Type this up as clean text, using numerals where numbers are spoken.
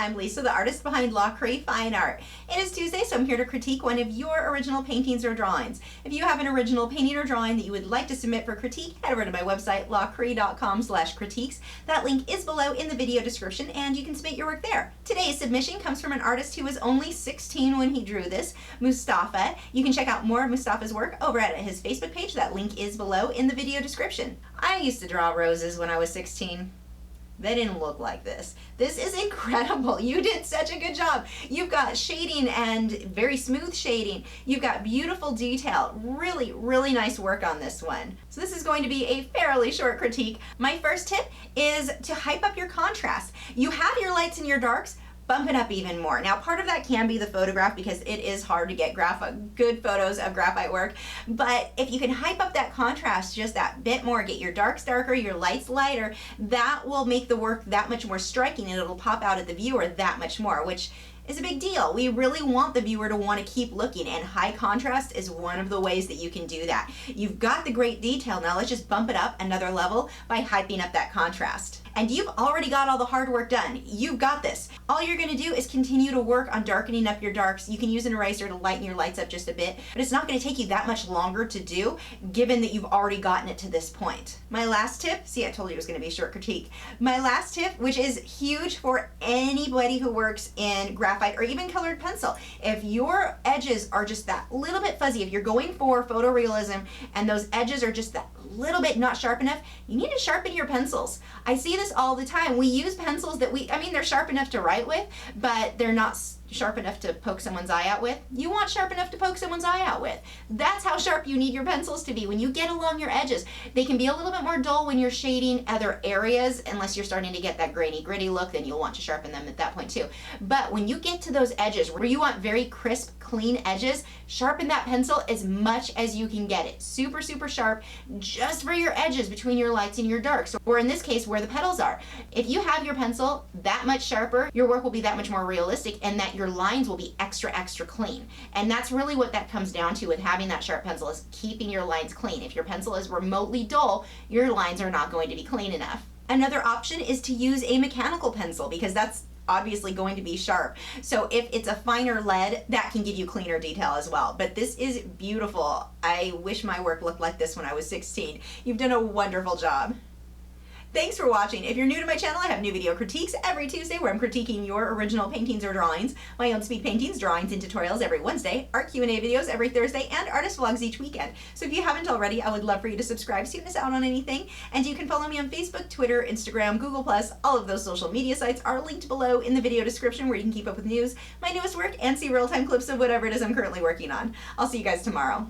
I'm Lisa, the artist behind Lachri Fine Art. It is Tuesday, so I'm here to critique one of your original paintings or drawings. If you have an original painting or drawing that you would like to submit for critique, head over to my website, lachri.com/critiques. That link is below in the video description, and you can submit your work there. Today's submission comes from an artist who was only 16 when he drew this, Mustafa. You can check out more of Mustafa's work over at his Facebook page. That link is below in the video description. I used to draw roses when I was 16. They didn't look like this. This is incredible. You did such a good job. You've got shading and very smooth shading. You've got beautiful detail. Really, really nice work on this one. So this is going to be a fairly short critique. My first tip is to hype up your contrast. You have your lights and your darks, bump it up even more. Now, part of that can be the photograph because it is hard to get good photos of graphite work, but if you can hype up that contrast just that bit more, get your darks darker, your lights lighter, that will make the work that much more striking and it'll pop out at the viewer that much more, which is a big deal. We really want the viewer to want to keep looking, and high contrast is one of the ways that you can do that. You've got the great detail, now let's just bump it up another level by hyping up that contrast. And you've already got all the hard work done. You've got this. All you're gonna do is continue to work on darkening up your darks. You can use an eraser to lighten your lights up just a bit, but it's not gonna take you that much longer to do, given that you've already gotten it to this point. My last tip, see, I told you it was gonna be a short critique. My last tip, which is huge for anybody who works in graphite or even colored pencil, if your edges are just that little bit fuzzy, if you're going for photorealism and those edges are just that little bit not sharp enough, you need to sharpen your pencils. I see this all the time. We use pencils that they're sharp enough to write with, but they're not sharp enough to poke someone's eye out with. You want sharp enough to poke someone's eye out with. That's how sharp you need your pencils to be. When you get along your edges, they can be a little bit more dull when you're shading other areas, unless you're starting to get that grainy gritty look, then you'll want to sharpen them at that point too. But when you get to those edges where you want very crisp, clean edges, sharpen that pencil as much as you can get it. Super, super sharp, just for your edges between your lights and your darks, or in this case, where the petals are. If you have your pencil that much sharper, your work will be that much more realistic, and that your lines will be extra, extra clean. And that's really what that comes down to with having that sharp pencil, is keeping your lines clean. If your pencil is remotely dull, your lines are not going to be clean enough. Another option is to use a mechanical pencil, because that's obviously going to be sharp. So if it's a finer lead, that can give you cleaner detail as well. But this is beautiful. I wish my work looked like this when I was 16. You've done a wonderful job. Thanks for watching. If you're new to my channel, I have new video critiques every Tuesday where I'm critiquing your original paintings or drawings, my own speed paintings, drawings, and tutorials every Wednesday, art Q&A videos every Thursday, and artist vlogs each weekend. So if you haven't already, I would love for you to subscribe so you don't miss out on anything. And you can follow me on Facebook, Twitter, Instagram, Google+. All of those social media sites are linked below in the video description where you can keep up with news, my newest work, and see real-time clips of whatever it is I'm currently working on. I'll see you guys tomorrow.